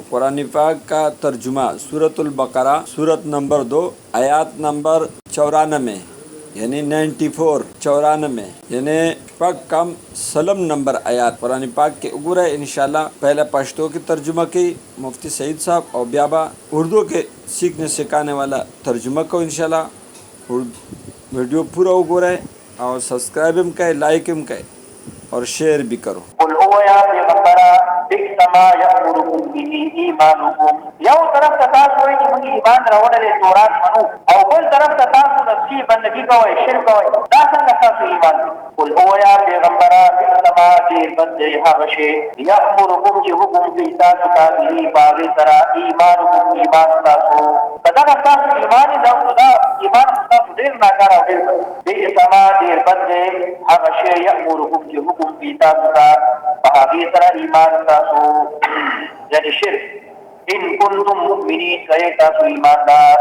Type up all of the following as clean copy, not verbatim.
قرآن پاک کا ترجمہ سورۃ البقرہ سورت نمبر 2 آیات نمبر 94 یعنی 94 یعنی پاک کم سلم نمبر آیات قرآن پاک کے اگر ہے انشاءاللہ پہلے پشتو کی ترجمہ کی مفتی سعید صاحب اور بیابا اردو کے سیکھنے سکھانے والا ترجمہ کو انشاءاللہ ویڈیو پورا اگر ہے اور سبسکرائب ہم کرے لائک ہم کرے اور شیئر بھی کرو. قل هو یا پیغمبرا بئس ما یأمرکم به ایمانکم. یو طرف ته تاسو وایي چې موږ ایمان راوړل تورات منو او بل طرف ته تاسو نفسي بندگی کوئ شرک کوئ. دا څنګه تاسو ایمان؟ قل هو یا پیغمبرا بئس ما ډېر بد دی هغه شی یأمرکم چې حکم کوي تاسو ته به په هغې سره ایمانکم ایمان تاسو که دغه ستاسو ایمان دا ایمان ستاسو ډېر ناکاره او ډېر بئس ما ډېر بد دی هغه شی یأمرکم چې حکم کوي تاسو ته په هغې سره ایمان تاسو یعنې شرک ان کنتم مؤمنین که تاسو ایماندار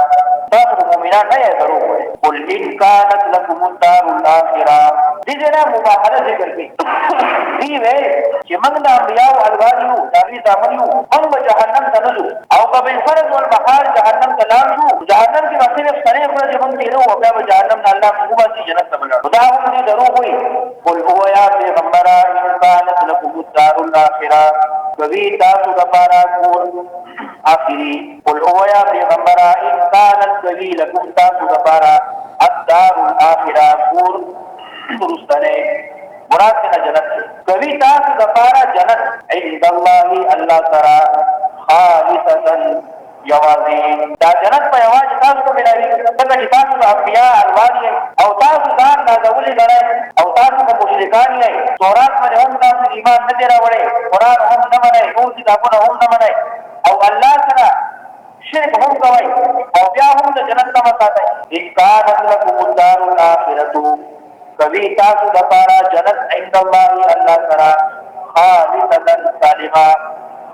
تاسو مؤمنان نه یې دروغ وایئ. قل ان کانت لکم الدار الاخره دې ځای نه مباهله ذکر کوي. دوی ویل چې موږ د انبیاو الواد یو د هغوی زامن یو موږ به جهنم ته نه ځو او که بالفرض والمحال جهنم ته لاړ شو جهنم کې به صرف څلور ورځې موږ تېرو او بیا به جهنم نه الله موږ وباسي جنت ته به لاړو. دا هم دې دروغ وایي. قل هو یا پیغمبره ان کانت لکم الدار الاخره کوي تاسو دپاره کور آخری. قل هو یا پیغمبره ان کانت کوي لکم تاسو دپاره الدار الاخره کور وروستنی مراد څخه جنت کوي تاسو دپاره جنت عند الله الله سره خالصتا یوازې دا جنت په یوازې تاسو ته ملاوي ځکه چې تاسو د انبیا الواد یئ او تاسو ځان نازولی ګڼئ او تاسو به مشرکان یئ. تورات باندې هم تاسو ایمان نه دی راوړی قرآن هم نه منئ نور کتابونه هم نه منئ او الله سره شرک هم کوئ او بیا هم د جنت نه مه ساتئ. ان کانت لکم الدار الاخرة کوي تاسو دپاره جنت عند الله الله سره خالصتا سالمه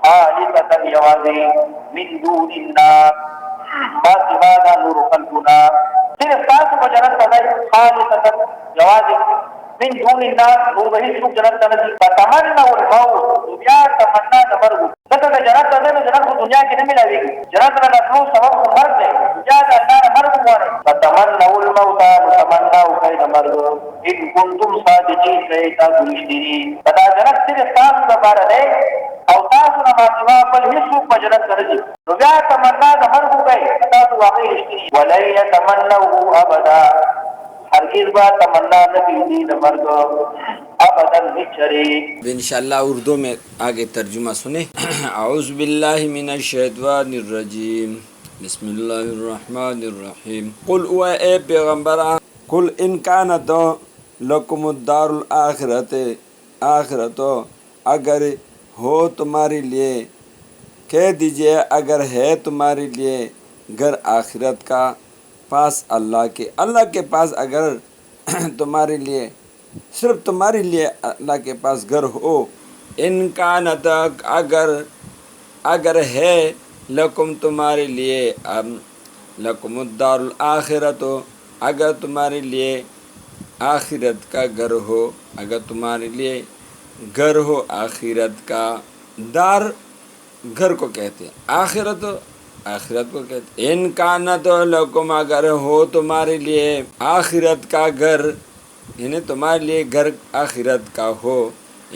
خالصتا یوازې من دون الناس ما سوا دا نور خلقنا صرف تاسو په جنت ته ځئ خالصتا یوازې من دون الناس نور به هېڅوک جنت ته نه ځي. فتمنوا الموت بیا تمنا د مرګ ځکه که جنت ته ځئ نو جنت خو دنیا کې نه ملاوېږي. جنت ته راتلو سبب خو مرګ دی. بیا د الله نه مرګ وغواړئ. فتمنوا الموت نو تمنا وکړئ د مرګ ان کنتم صادقین که تاسو رښتیني. که دا جنت صرف تاسو دپاره دی او تاسو نه ماسوا بل هېڅوک په جنت ته نه ځي نو بیا تمنا د مرګ وکړئ که تاسو واقعي رښتیني. ولن یتمنوه ابدا ہرگز بات تمنا نہ کی نہ مرگ ابدا بچرے. انشاءاللہ اردو میں آگے ترجمہ سنیں. اعوذ باللہ من الشیطان الرجیم بسم اللہ الرحمن الرحیم. قل اے پیغمبر قل ان کانت لکم الدار الاخرت آخرت اگر ہو تمہارے لیے کہہ دیجئے اگر ہے تمہارے لیے گھر آخرت کا پاس اللہ کے پاس اگر تمہارے لیے صرف تمہارے لیے اللہ کے پاس گھر ہو. ان کانت اگر ہے لکم تمہارے لیے لکم الدار الآخرت اگر تمہارے لیے آخرت کا گھر ہو اگر تمہارے لیے گھر ہو آخرت کا. دار گھر کو کہتے ہیں آخرت کو کہتے ہیں. ان کانت لکم اگر ہو تمہارے لیے آخرت کا گھر یعنی تمہارے لیے گھر آخرت کا ہو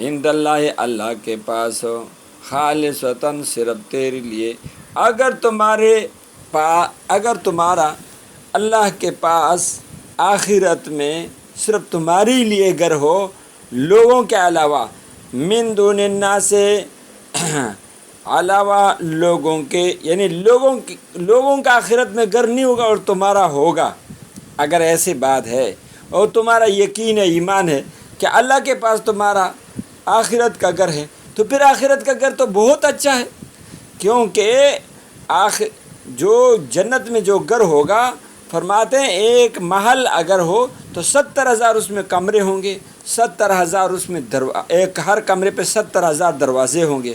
عند اللہ اللہ کے پاس ہو خالصتاً صرف تیرے لیے. اگر تمہارا اللہ کے پاس آخرت میں صرف تمہاری لیے گھر ہو لوگوں کے علاوہ من دون الناس سے علاوہ لوگوں کے یعنی لوگوں کا آخرت میں گھر نہیں ہوگا اور تمہارا ہوگا. اگر ایسی بات ہے اور تمہارا یقین ہے ایمان ہے کہ اللہ کے پاس تمہارا آخرت کا گھر ہے تو پھر آخرت کا گھر تو بہت اچھا ہے. کیونکہ جو جنت میں جو گھر ہوگا فرماتے ہیں ایک محل اگر ہو تو 70,000 اس میں کمرے ہوں گے 70,000 اس میں ہر کمرے پہ 70,000 دروازے ہوں گے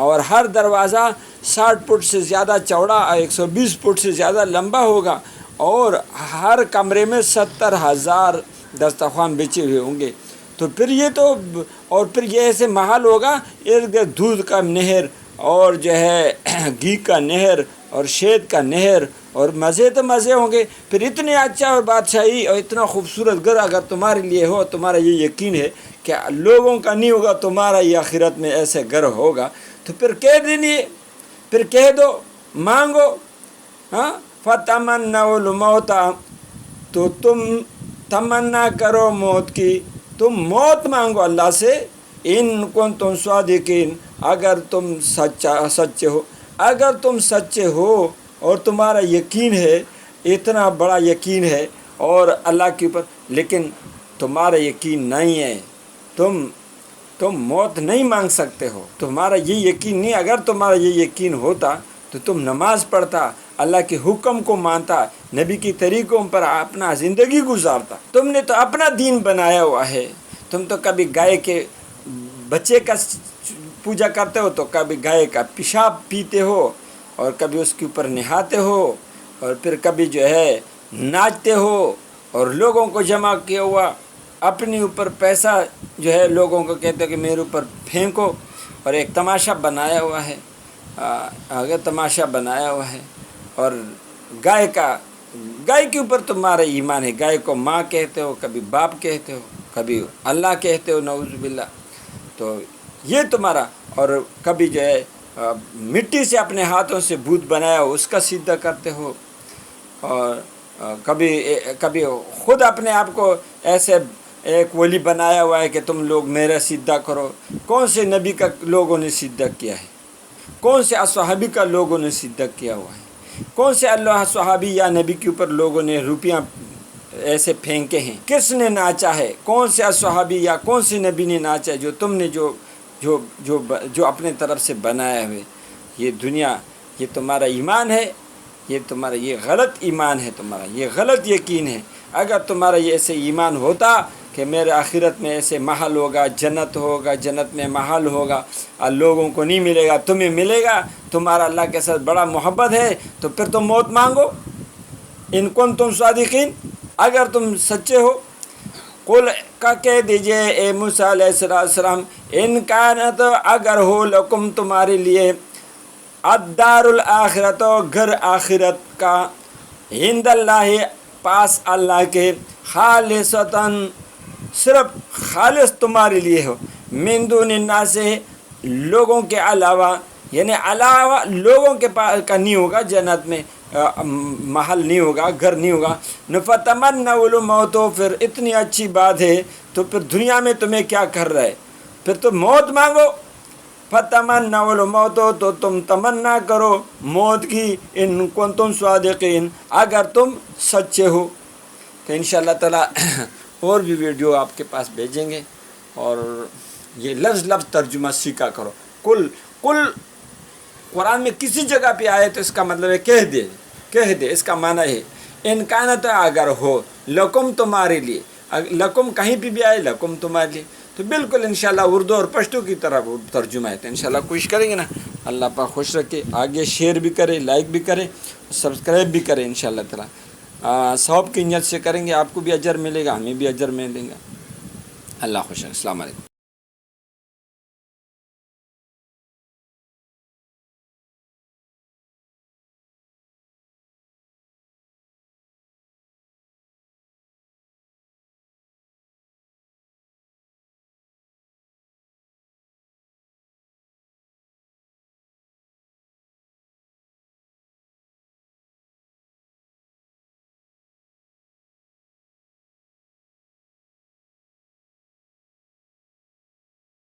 اور ہر دروازہ 60 فٹ سے زیادہ چوڑا اور 120 فٹ سے زیادہ لمبا ہوگا اور ہر کمرے میں 70,000 دسترخوان بچے ہوئے ہوں گے. تو پھر یہ ایسے محل ہوگا ارد گرد دودھ کا نہر اور جو ہے گھی کا نہر اور شہد کا نہر اور مزے تو مزے ہوں گے. پھر اتنے اچھا اور بادشاہی اور اتنا خوبصورت گھر اگر تمہارے لیے ہو, تمہارا یہ یقین ہے کہ لوگوں کا نہیں ہوگا, تمہارا یہ آخرت میں ایسے گھر ہوگا, تو پھر کہہ دینی, پھر کہہ دو, مانگو. ہاں, فَتَمَنَّوُا الْمَوْتَ, تو تم تمنا کرو موت کی, تم موت مانگو اللہ سے. ان کنتم صادقین, اگر تم سچے ہو, اگر تم سچے ہو اور تمہارا یقین ہے, اتنا بڑا یقین ہے اور اللہ کے اوپر, لیکن تمہارا یقین نہیں ہے, تم موت نہیں مانگ سکتے ہو, تمہارا یہ یقین نہیں. اگر تمہارا یہ یقین ہوتا تو تم نماز پڑھتا, اللہ کے حکم کو مانتا, نبی کی طریقوں پر اپنا زندگی گزارتا. تم نے تو اپنا دین بنایا ہوا ہے. تم تو کبھی گائے کے بچے کا پوجا کرتے ہو, تو کبھی گائے کا پیشاب پیتے ہو, اور کبھی اس کے اوپر نہاتے ہو, اور پھر کبھی جو ہے ناچتے ہو, اور لوگوں کو جمع کیا ہوا اپنے اوپر پیسہ جو ہے لوگوں کو کہتے ہیں کہ میرے اوپر پھینکو, اور ایک تماشا بنایا ہوا ہے, اگر تماشا بنایا ہوا ہے. اور گائے کے اوپر تمہارا ایمان ہے. گائے کو ماں کہتے ہو, کبھی باپ کہتے ہو, کبھی اللہ کہتے ہو, نعوذ باللہ. تو یہ تمہارا, اور کبھی جو ہے مٹی سے اپنے ہاتھوں سے بت بنایا ہو اس کا سجدہ کرتے ہو, اور کبھی خود اپنے آپ کو ایسے ایک ولی بنایا ہوا ہے کہ تم لوگ میرا سجدہ کرو. کون سے نبی کا لوگوں نے سجدہ کیا ہے؟ کون سے صحابی کا لوگوں نے سجدہ کیا ہوا ہے؟ کون سے اللہ صحابی یا نبی کے اوپر لوگوں نے روپیاں ایسے پھینکے ہیں؟ کس نے ناچا ہے؟ کون سے صحابی یا کون سے نبی نے ناچا ہے جو تم نے جو اپنے طرف سے بنایا ہوئے؟ یہ دنیا, یہ تمہارا ایمان ہے, یہ تمہارا یہ غلط ایمان ہے, تمہارا یہ غلط یقین ہے. اگر تمہارا یہ ایسے ایمان ہوتا کہ میرے آخرت میں ایسے محل ہوگا, جنت ہوگا, جنت میں محل ہوگا, اور لوگوں کو نہیں ملے گا, تمہیں ملے گا, تمہارا اللہ کے ساتھ بڑا محبت ہے, تو پھر تم موت مانگو. ان کنتم صادقین, اگر تم سچے ہو. قل کا کہہ دیجئے اے موسیٰ علیہ السلام, ان کانت, اگر ہو, لکم تمہارے لیے, الدار الاخرت, گھر آخرت کا, عند اللہ, پاس اللہ کے, خالصتاً, صرف خالص تمہارے لیے ہو, من دون الناس, لوگوں کے علاوہ, یعنی علاوہ لوگوں کے پاس کا نہیں ہوگا, جنت میں محل نہیں ہوگا, گھر نہیں ہوگا. فَتَمَنَّوُا الْمَوْتَ, پھر اتنی اچھی بات ہے تو پھر دنیا میں تمہیں کیا کر رہا ہے, پھر تم موت مانگو. فَتَمَنَّوُا الْمَوْتَ, تو تم تمنا کرو موت کی, ان کنتم صادقین, اگر تم سچے ہو. تو انشاءاللہ تعالی اور بھی ویڈیو آپ کے پاس بھیجیں گے, اور یہ لفظ ترجمہ سیکھا کرو. کل قرآن میں کسی جگہ پہ آئے تو اس کا مطلب ہے کہہ دے, اس کا معنی ہے ان کانت, اگر ہو, لکم تمہارے لیے, لکم کہیں پہ بھی آئے, لکم تمہارے لیے, تو بالکل انشاءاللہ اردو اور پشتو کی طرح ترجمہ ہے. تو انشاءاللہ کوشش کریں گے نا, اللہ پاک خوش رکھے, آگے شیئر بھی کرے, لائک بھی کرے, سبسکرائب بھی کرے. انشاءاللہ تعالی ثواب کی نیت سے کریں گے, آپ کو بھی اجر ملے گا, ہمیں بھی اجر ملے گا. اللہ خوش رکھے. السلام علیکم.